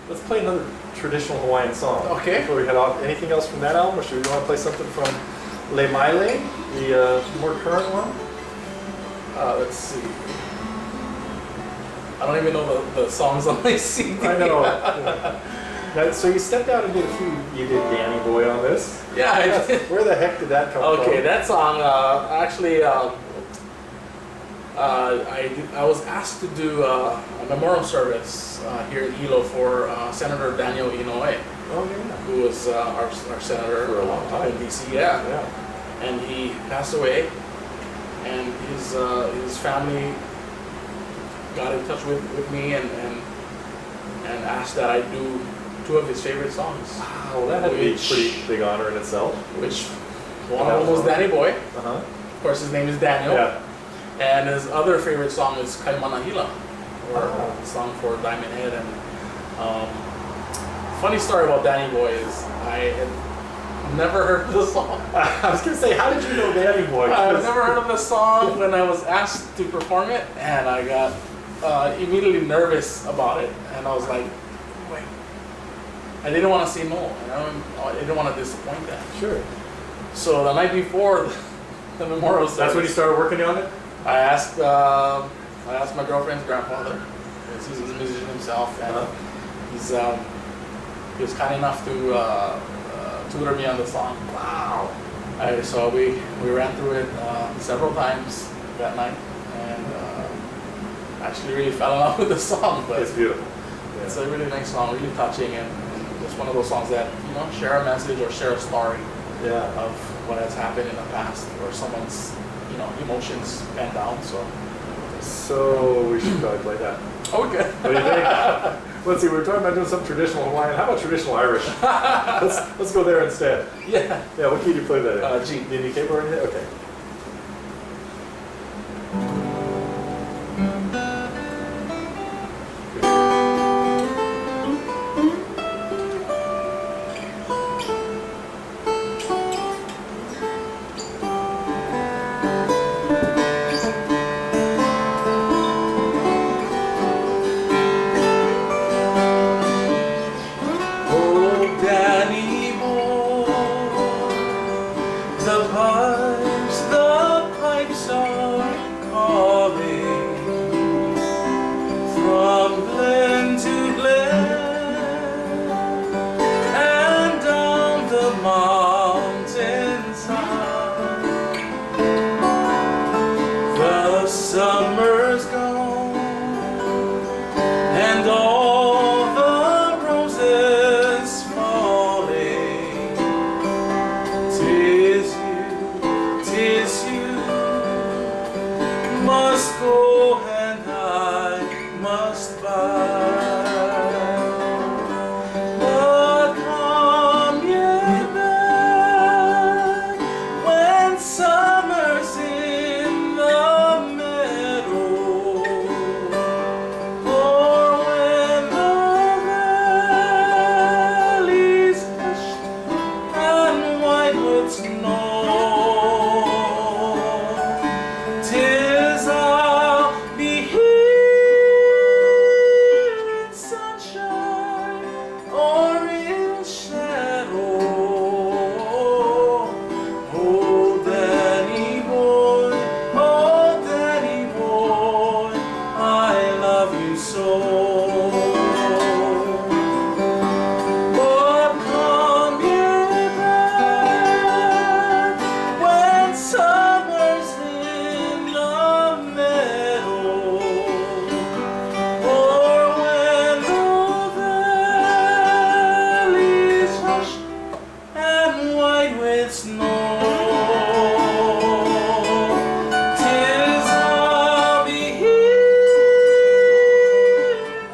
let's play another traditional Hawaiian song. Okay. Before we head off, anything else from that album, or should we want to play something from Lei Maile, the more current one? Let's see. I don't even know the songs on my CD. I know. Yeah. Now, so you stepped out and did a few. You did Danny Boy on this. Yeah, I did. Where the heck did that come from? Okay, that song actually. I was asked to do a memorial service here in Hilo for Senator Daniel Inouye, Oh yeah. who was our senator For a long time. in DC. Yeah. Yeah. And he passed away, and his family got in touch with me and asked that I do 2 of his favorite songs. Wow, that had to be a pretty big honor in itself. Which one of them was Danny Boy. Uh-huh. Of course, his name is Daniel. Yeah. And his other favorite song is Kaimanahila, or Wow. a song for Diamond Head. And funny story about Danny Boy is I had never heard the song. I was gonna say, how did you know Danny Boy? I've never heard of the song when I was asked to perform it, and I got immediately nervous about it. And I was like, wait, I didn't want to say no, and I didn't want to disappoint them. Sure. So the night before the memorial service, That's when you started working on it? I asked my girlfriend's grandfather, because he's a musician himself, and he was kind enough to tutor me on the song. Wow. So we ran through it several times that night, and actually really fell in love with the song. But It's beautiful. it's a really nice song, really touching, and it's one of those songs that share a message or share a story Yeah. of what has happened in the past, or someone's emotions penned down. So we should probably play that. Okay. What do you think? Let's see. We were talking about doing some traditional Hawaiian. How about traditional Irish? let's go there instead. Yeah. Yeah. What key do you play that in? G. Do you need keyboard in it? Okay. The pipes are calling from glen to glen and down the mountainside. The summer's gone and all the roses falling. 'Tis you must go and I must buy. But come ye back when summer's in the meadow, or when the valley's hushed and white with snow. 'Tis I'll be here in sunshine or in shadow. Oh, Danny boy, I love you so. But come ye back when summer's in the meadow, or when the valley's hushed and white with snow. 'Tis I'll be here in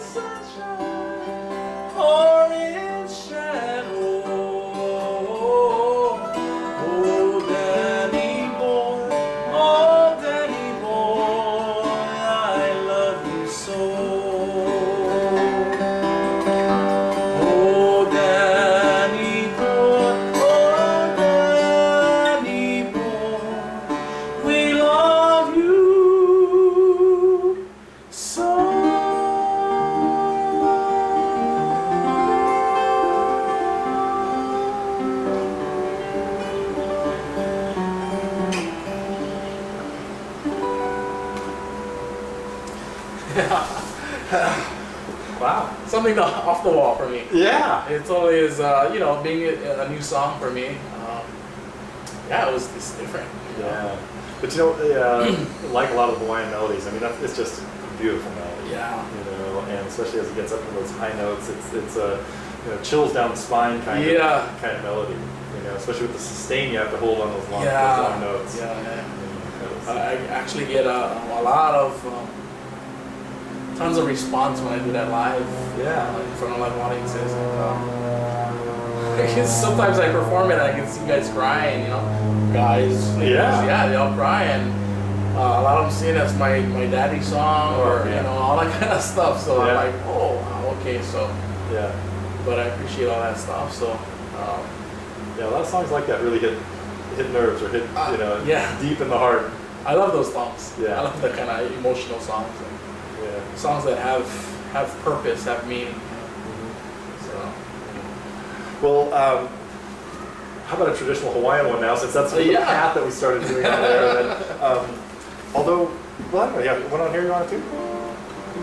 Wow. Something off the wall for me. Yeah. It's always, you know, being a new song for me. Yeah, it's different. You know? Yeah. But you know, like a lot of Hawaiian melodies, I mean, it's just a beautiful melody. Yeah. You know, and especially as it gets up in those high notes, it's a chills down the spine kind of melody. You know, especially with the sustain, you have to hold on those long notes. Yeah. I actually get a lot of tons of response when I do that live. Yeah. In front of like audiences. And, sometimes I perform it and I can see guys crying. You know, guys. Yeah, they all cry, and a lot of them see it as my daddy song or you know, all that kind of stuff. So I'm like, oh, wow, okay, so. Yeah. But I appreciate all that stuff. So. Yeah, a lot of songs like that really hit nerves or hit deep in the heart. I love those songs. Yeah. I love the kind of emotional songs. Yeah. Songs that have purpose, have meaning. So. Well, how about a traditional Hawaiian one now, since that's the path that we started doing on there. Then, although, well, I don't know, yeah, one on here you want to do?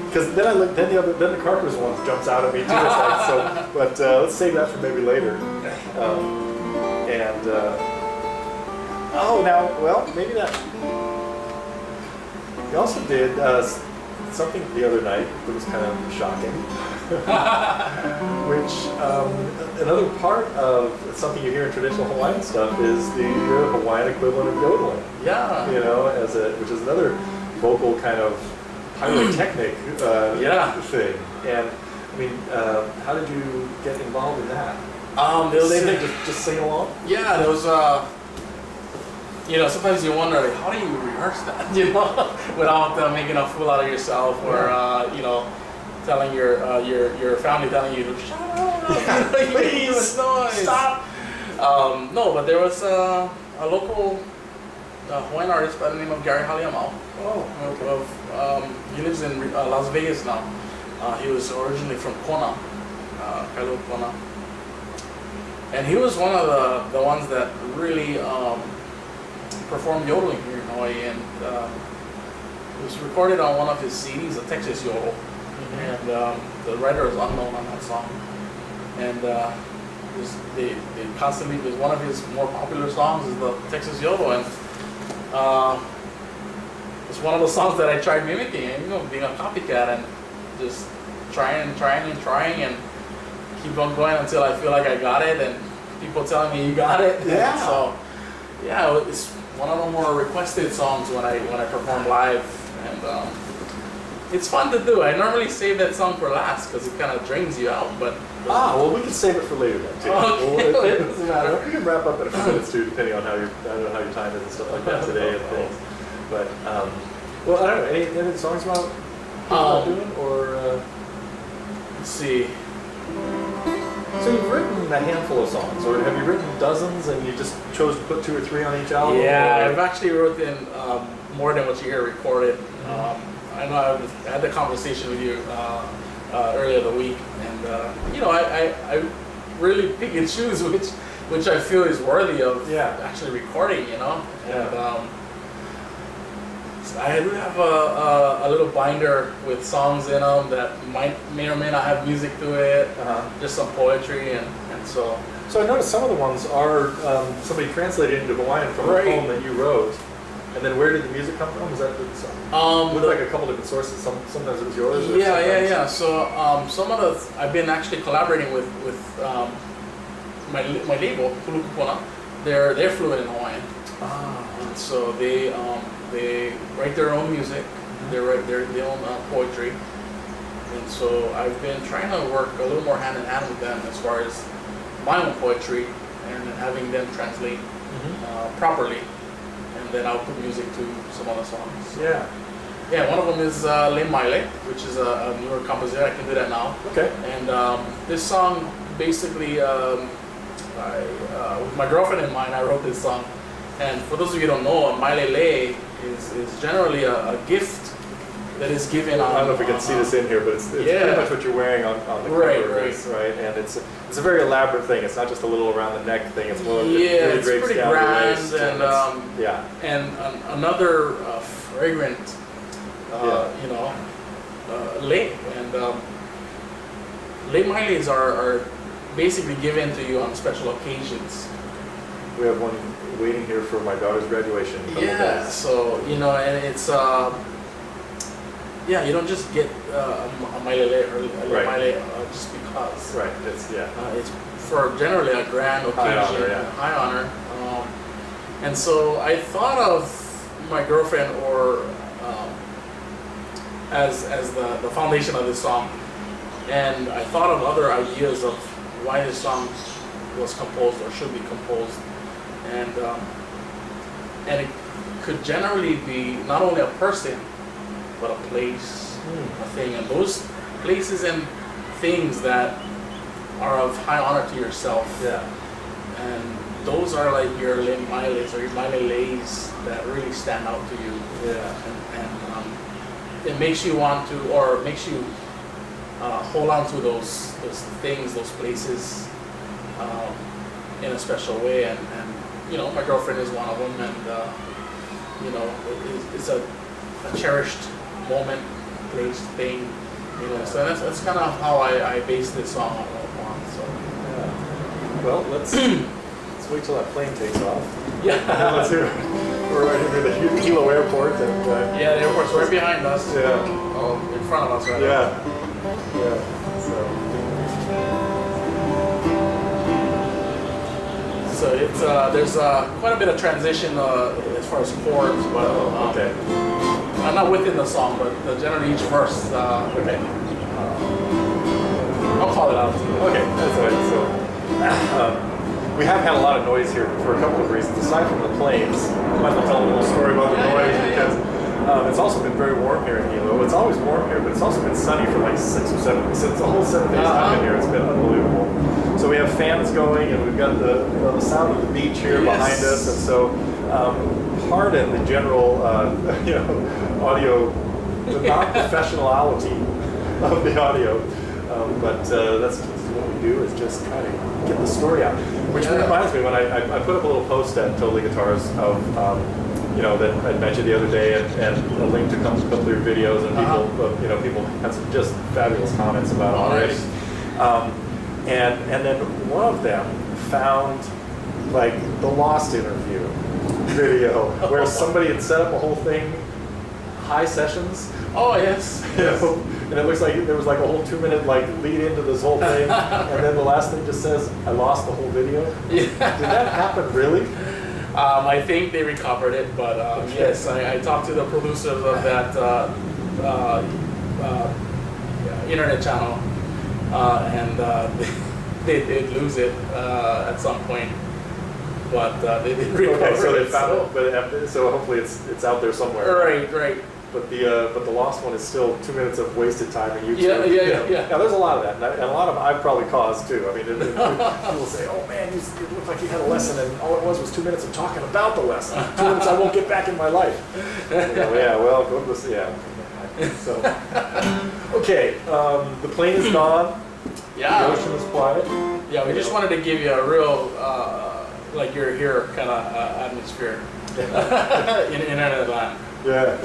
Because then then the Carpers one jumps out at me too. It's like, so, but let's save that for maybe later. Maybe that. We also did something the other night that was kind of shocking. Which another part of something you hear in traditional Hawaiian stuff is the Hawaiian equivalent of yodeling. Yeah. You know, which is another vocal kind of pyrotechnic thing. And I mean, how did you get involved in that? Just sing along? Yeah, there was you know, sometimes you wonder, like, how do you rehearse that? You know, without making a fool out of yourself, or you know, telling your family telling you to shut up, please, noise, stop. No, but there was a local Hawaiian artist by the name of Gary Haliamau. He lives in Las Vegas now. He was originally from Kona, Kailua Kona. And he was one of the ones that really performed yodeling here in Hawaii, and it was recorded on one of his CDs, a Texas Yodel, and the writer is unknown on that song. And they constantly, one of his more popular songs is the Texas Yodel, and it's one of those songs that I tried mimicking, and you know, being a copycat, and just trying and keep on going until I feel like I got it, and people telling me you got it. Yeah. So yeah, it's one of the more requested songs when I perform live, and it's fun to do. I normally save that song for last because it kind of drains you out, but well, we can save it for later then too. Okay. It doesn't matter. We can wrap up in a few minutes too, depending on how your time is and stuff like that today and things. But well, I don't know. Any songs about doing or let's see. So you've written a handful of songs, or have you written dozens and you just chose to put 2 or 3 on each album? Yeah, I've actually written more than what you hear recorded. I know I had the conversation with you earlier the week, and you know, I really pick and choose which I feel is worthy of actually recording. You know, and so I do have a little binder with songs in them that may or may not have music to it, just some poetry, and so. So I noticed some of the ones are somebody translated into Hawaiian from a poem that you wrote. And then where did the music come from? Was that the song? It looked like a couple different sources. Sometimes it was yours. Yeah. So some of the I've been actually collaborating with my label, Kulukupona. They're fluent in Hawaiian. And so they write their own music. They write their own poetry. And so I've been trying to work a little more hand in hand with them as far as my own poetry and having them translate properly. And then I'll put music to some other songs. Yeah, one of them is Lei Maile, which is a newer composition. I can do that now. Okay. And this song, basically, with my girlfriend in mind, I wrote this song. And for those of you who don't know, Maile is generally a gift that is given on. I don't know if we can see this in here, but it's pretty much what you're wearing on the cover of this, right? And it's a very elaborate thing. It's not just a little around the neck thing. It's more really it's drapes pretty down grand, the waist, and another fragrant, you know, lei, and lei mailes are basically given to you on special occasions. We have one waiting here for my daughter's graduation in a couple Yeah, days. so and it's you don't just get a maile or a lei maile just because. Right. It's for generally a grand occasion, high honor. And so I thought of my girlfriend as the foundation of this song, and I thought of other ideas of why this song was composed or should be composed, and it could generally be not only a person but a place, a thing, and those places and things that are of high honor to yourself. Yeah. And those are like your lei mailes or your maile leis that really stand out to you. Yeah. And it makes you want to, or makes you hold on to those things, those places in a special way. And my girlfriend is one of them, and it's a cherished moment, place, thing. So that's kind of how I based this song on. So. Yeah. Well, let's wait till that plane takes off. Yeah. Let's hear. We're right here at the Hilo Airport, and the airport's right behind us. Yeah. Oh, in front of us, right? Yeah. Yeah. So it's there's quite a bit of transition as far as chords, but okay. Not within the song, but generally each verse. Okay. I'll call it out. Okay, that's all right. So we have had a lot of noise here for a couple of reasons. Aside from the planes, I might as well tell a little story about the noise because it's also been very warm here in Hilo. It's always warm here, but it's also been sunny for like 6 or 7 since the whole 7 days I've been here. It's been unbelievable. So we have fans going, and we've got the sound of the beach here behind us, and so pardon the general audio, the non-professionality of the audio, but that's what we do is just try to get the story out. Which reminds me, when I put up a little post at Totally Guitars of that I mentioned the other day, and a link to a couple of your videos, and people had some just fabulous comments about it already. And then one of them found like the Lost interview video where somebody had set up a whole thing, high sessions. Oh yes. And it looks like there was like a whole 2-minute like lead into this whole thing, and then the last thing just says, "I lost the whole video." Yeah. Did that happen really? I think they recovered it, but yes, I talked to the producers of that internet channel, and they did lose it at some point, but they did recover Okay, so they it. found it, but so hopefully it's out there somewhere. Right. But the lost one is still 2 minutes of wasted time in YouTube. Yeah. Now there's a lot of that, and a lot of them I've probably caused too. I mean, people say, "Oh man, you look like you had a lesson, and all it was 2 minutes of talking about the lesson. 2 minutes I won't get back in my life." Yeah, well, go to the So, okay, the plane is gone. Yeah. The ocean is quiet. Yeah, we just wanted to give you a real like you're here kind of atmosphere in internet land. Yeah.